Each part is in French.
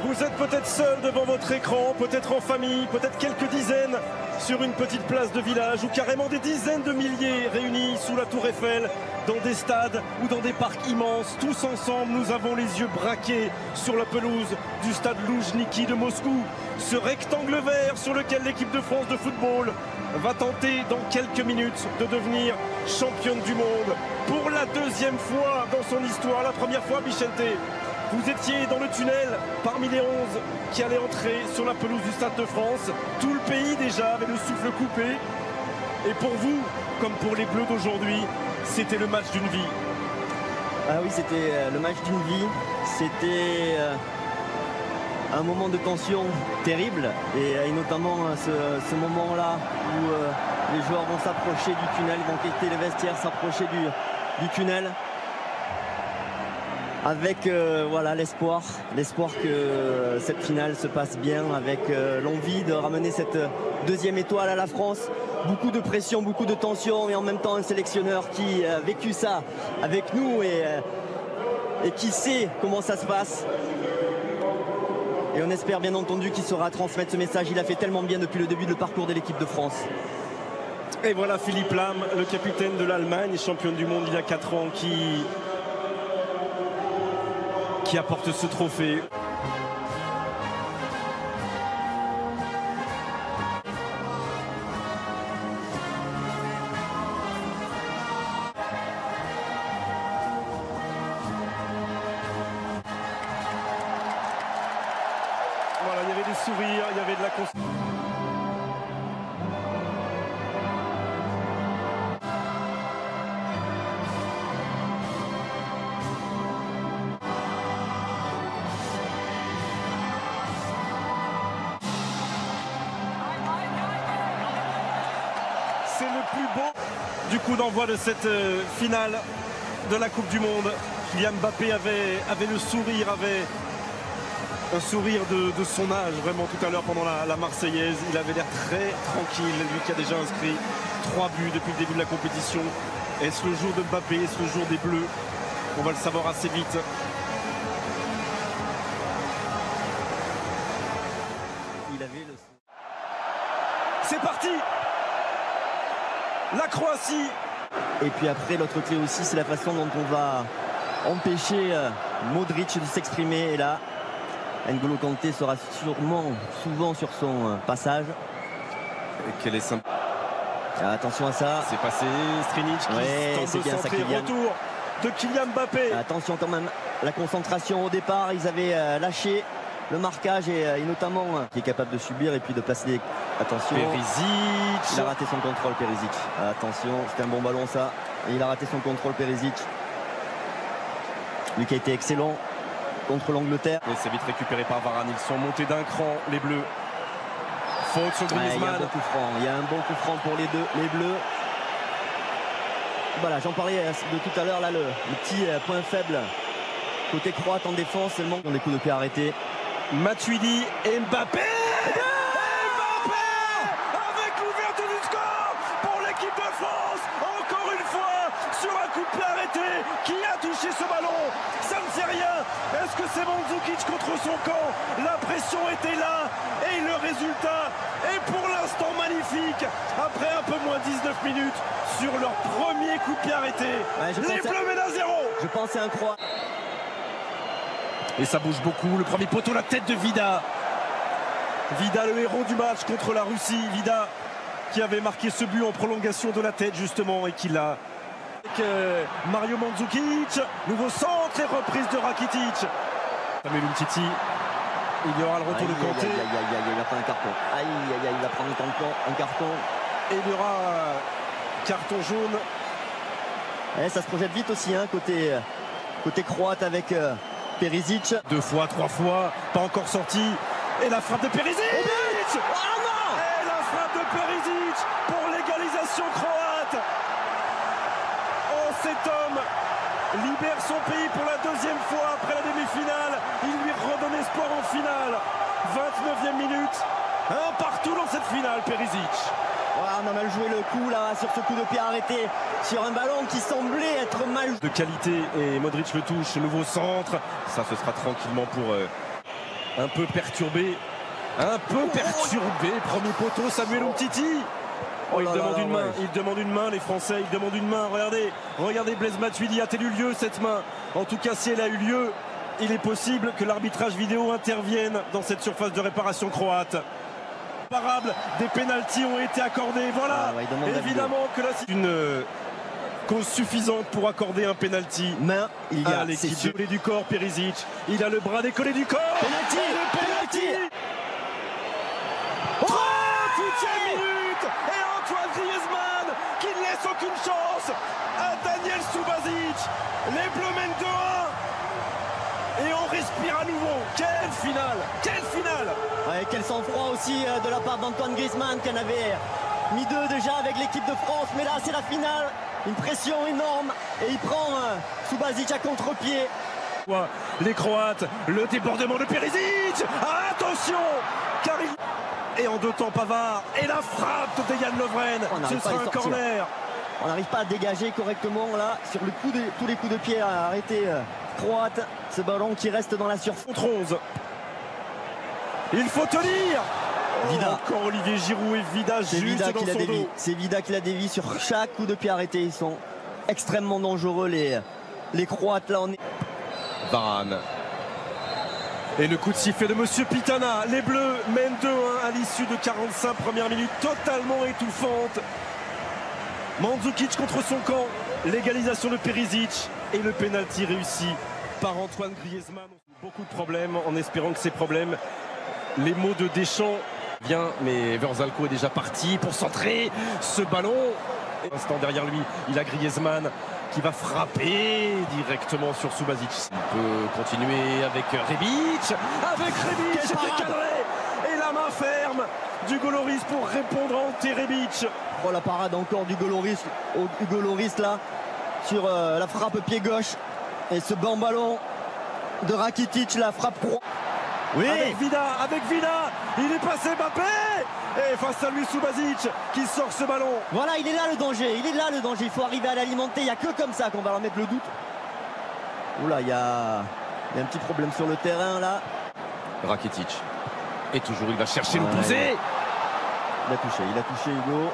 Vous êtes peut-être seul devant votre écran, peut-être en famille, peut-être quelques dizaines sur une petite place de village ou carrément des dizaines de milliers réunis sous la Tour Eiffel, dans des stades ou dans des parcs immenses. Tous ensemble, nous avons les yeux braqués sur la pelouse du stade Loujniki de Moscou. Ce rectangle vert sur lequel l'équipe de France de football va tenter dans quelques minutes de devenir championne du monde pour la deuxième fois dans son histoire. La première fois, Vicente, vous étiez dans le tunnel parmi les 11 qui allaient entrer sur la pelouse du Stade de France. Tout le pays déjà avait le souffle coupé. Et pour vous, comme pour les Bleus d'aujourd'hui, c'était le match d'une vie. Ah oui, c'était le match d'une vie. C'était un moment de tension terrible. Et notamment ce moment-là où les joueurs vont s'approcher du tunnel, vont quitter les vestiaires, s'approcher du tunnel. Avec voilà, l'espoir que cette finale se passe bien, avec l'envie de ramener cette deuxième étoile à la France. Beaucoup de pression, beaucoup de tension, et en même temps un sélectionneur qui a vécu ça avec nous et qui sait comment ça se passe. Et on espère bien entendu qu'il saura transmettre ce message. Il a fait tellement bien depuis le début de le parcours de l'équipe de France. Et voilà Philippe Lahm, le capitaine de l'Allemagne, championne du monde il y a 4 ans, qui apporte ce trophée. Voilà, il y avait des sourires, il y avait de la confiance. C'est le plus beau du coup d'envoi de cette finale de la Coupe du Monde. Kylian Mbappé avait le sourire, avait un sourire de son âge, vraiment tout à l'heure pendant la Marseillaise. Il avait l'air très tranquille, lui qui a déjà inscrit 3 buts depuis le début de la compétition. Est-ce le jour de Mbappé? Est-ce le jour des Bleus? On va le savoir assez vite. C'est parti! La Croatie. Et puis après, l'autre clé aussi, c'est la façon dont on va empêcher Modric de s'exprimer. Et là, N'Golo Kanté sera sûrement souvent sur son passage. Et quel est simple. Attention à ça. C'est passé. Strinic qui tente de centrer. Retour de Kylian Mbappé. Attention quand même, la concentration au départ. Ils avaient lâché le marquage et notamment qui est capable de subir et puis de placer des... Attention, Perisic. Il a raté son contrôle, Perisic. Attention, c'était un bon ballon ça. Et il a raté son contrôle, Perisic. Lui qui a été excellent contre l'Angleterre. Et c'est vite récupéré par Varane. Ils sont montés d'un cran, les Bleus. Faute sur Griezmann. Il y a un bon coup franc. Il y a un bon coup franc pour les Bleus. Voilà, j'en parlais de tout à l'heure là, le petit point faible côté croate en défense, c'est le manque des coups de pied arrêtés. Matuidi et Mbappé. Avec l'ouverture du score pour l'équipe de France. Encore une fois sur un coup de pied arrêté. Qui a touché ce ballon? Ça ne fait rien. Est-ce que c'est Mandzukic contre son camp? La pression était là et le résultat est pour l'instant magnifique. Après un peu moins 19 minutes sur leur premier coup de pied arrêté. Les Bleus mènent à 0. Je pense c'est un Croate. Et ça bouge beaucoup. Le premier poteau, la tête de Vida. Vida, le héros du match contre la Russie. Vida qui avait marqué ce but en prolongation de la tête justement et qui l'a. Avec Mario Mandzukic. Nouveau centre et reprise de Rakitic. Samuel Umtiti. Il y aura le retour de Kanté. Il va prendre un carton. Il va prendre un carton. Et il y aura carton jaune. Et ça se projette vite aussi, hein, côté croate avec Perisic. 2 fois, 3 fois, pas encore sorti. Et la frappe de Perisic. Oh non. Et la frappe de Perisic pour l'égalisation croate. Oh, cet homme libère son pays pour la deuxième fois après la demi-finale. Il lui redonne espoir en finale. 29e minute. Un partout dans cette finale, Perisic. On a mal joué le coup là sur ce coup de pied arrêté sur un ballon qui semblait être mal joué. De qualité et Modric le touche, nouveau centre. Ça ce sera tranquillement pour Un peu perturbé. Un peu perturbé. Premier poteau, Samuel Umtiti. Oh, il demande une main, ouais. Il demande une main, les Français, ils demandent une main. Regardez Blaise Matuidi, a-t-elle eu lieu cette main? En tout cas, si elle a eu lieu, il est possible que l'arbitrage vidéo intervienne dans cette surface de réparation croate. Des pénaltys ont été accordés. Voilà, évidemment que là, c'est une cause suffisante pour accorder un pénalty. Main, il y a l'équipe décollée du corps, Perisic. Il a le bras décollé du corps. Pénalty. 38e minute. Et Antoine Griezmann qui ne laisse aucune chance à Daniel Subasic. Les Bleus mènent 2-1. Et on respire à nouveau. Quelle finale! Quelle finale! Ouais, quel sang-froid aussi de la part d'Antoine Griezmann qui en avait mis 2 déjà avec l'équipe de France. Mais là, c'est la finale. Une pression énorme. Et il prend Subasic à contre-pied. Les Croates, le débordement de Perisic. Attention! Car Et en 2 temps, Pavard. Et la frappe de Dejan Lovren. Ce sera un corner. On n'arrive pas à dégager correctement là sur le coup tous les coups de pied à arrêter croate. Ce ballon qui reste dans la surface. Contre 11. Il faut tenir. Vida. Encore Olivier Giroud et Vida juste dans son dos. C'est Vida qui la dévie sur chaque coup de pied arrêté. Ils sont extrêmement dangereux les Croates là. Varane. Et le coup de sifflet de Monsieur Pitana. Les Bleus mènent 2-1 à l'issue de 45 premières minutes totalement étouffantes. Mandzukic contre son camp. L'égalisation de Perisic et le pénalty réussi par Antoine Griezmann. Beaucoup de problèmes en espérant que ces problèmes, les mots de Deschamps, bien, mais Verzalco est déjà parti pour centrer ce ballon. Instant derrière lui, il a Griezmann qui va frapper directement sur Subasic. Il peut continuer avec Rebic. C'était cadré. Et la main ferme d'Hugo Lloris pour répondre à Ante Rebic. Oh, la parade encore d'Hugo Lloris là sur la frappe pied gauche. Et ce bon ballon de Rakitic, la frappe croix. Oui, avec Vida, il est passé Mbappé. Et face à lui Subasic qui sort ce ballon. Voilà, il est là le danger, il faut arriver à l'alimenter, il n'y a que comme ça qu'on va leur mettre le doute. Oula, il y a un petit problème sur le terrain là. Rakitic. Et toujours il va chercher le pousser. Il a touché Hugo.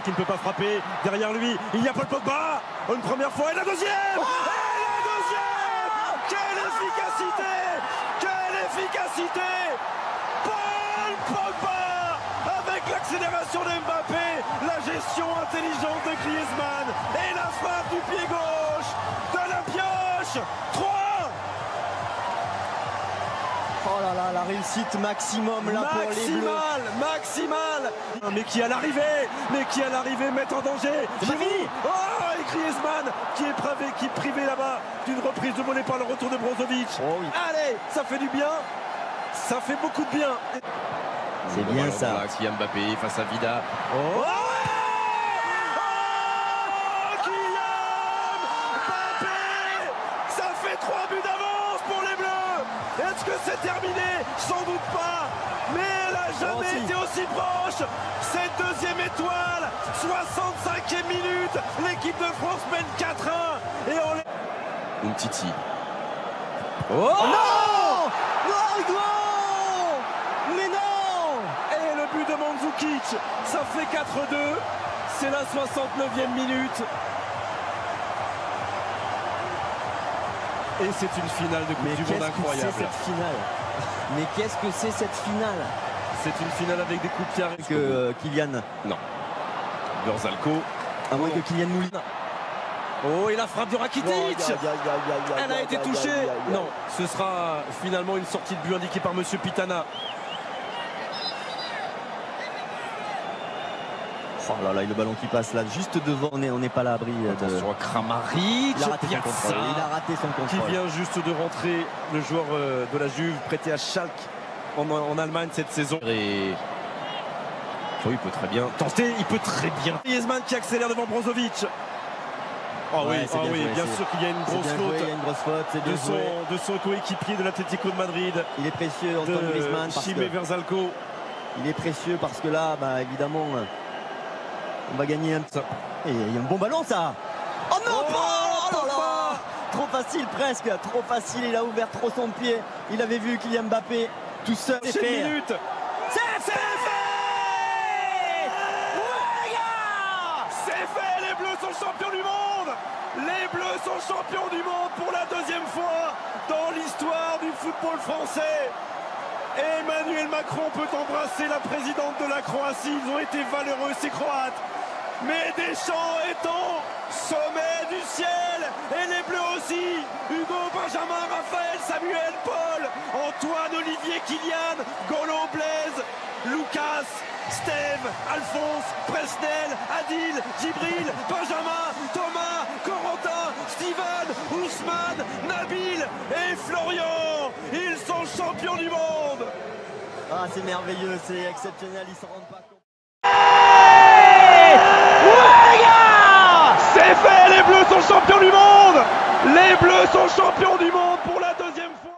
Qui ne peut pas frapper. Derrière lui, il y a Paul Pogba. Une première fois et la deuxième. Quelle efficacité. Paul Pogba avec l'accélération de Mbappé, la gestion intelligente de Griezmann et la frappe du pied gauche de la pioche. 3. Oh là là, la réussite maximum là pour les Bleus. Maximale. Mais qui à l'arrivée met en danger. Et Griezmann qui est privé là-bas d'une reprise de volée par le retour de Brozovic. Oh oui. Allez, ça fait du bien. Ça fait beaucoup de bien. C'est bien ça. Kylian Mbappé face à Vida. Kylian Mbappé. Ça fait 3 buts d'avance pour les Bleus. Est-ce que c'est terminé? Sans doute pas. Mais elle n'a jamais été aussi proche. Cette deuxième étoile, 65e minute. L'équipe de France mène 4-1. Et on Umtiti. Non, mais non. Et le but de Mandzukic, ça fait 4-2. C'est la 69e minute. Et c'est une finale de Coupe du Monde incroyable. Mais qu'est-ce que c'est cette finale? C'est une finale avec des coups de pied arrêtés. Que Kylian. Non. Verzalco. À moins que Kylian Mouline. Oh, et la frappe de Rakitic. Elle a été touchée. Non, ce sera finalement une sortie de but indiquée par Monsieur Pitana. Oh là là, et le ballon qui passe là, juste devant, on n'est pas à l'abri. Attention à Kramaric. Il a raté son contrôle. Qui vient juste de rentrer, le joueur de la Juve, prêté à Schalke en Allemagne cette saison. Et il peut très bien tenter, il peut très bien. Griezmann qui accélère devant Brozovic. Bien sûr qu'il y a une grosse faute, de son coéquipier de l'Atlético de Madrid. Il est précieux, Antoine Griezmann. Chimé Verzalco. Il est précieux parce que là, évidemment, on va gagner un petit. Et il y a un bon ballon ça. Oh non, facile presque, trop facile, il a ouvert trop son pied, il avait vu Kylian Mbappé tout seul. C'est fait. C'est fait. C'est fait, les Bleus sont champions du monde. Les Bleus sont champions du monde pour la deuxième fois dans l'histoire du football français. Emmanuel Macron peut embrasser la présidente de la Croatie. Ils ont été valeureux, ces Croates. Mais Deschamps est au sommet du ciel. Et les Bleus aussi. Hugo, Benjamin, Raphaël, Samuel, Paul, Antoine, Olivier, Kylian, Golo, Blaise, Lucas, Steve, Alphonse, Presnel, Adil, Djibril, Benjamin, Thomas, Corentin, Steven, Ousmane, Nabil et Florian. Ils sont champions du monde. Ah, c'est merveilleux, c'est exceptionnel, ils s'en rendent pas compte. C'est fait, les Bleus sont champions du monde. Les Bleus sont champions du monde.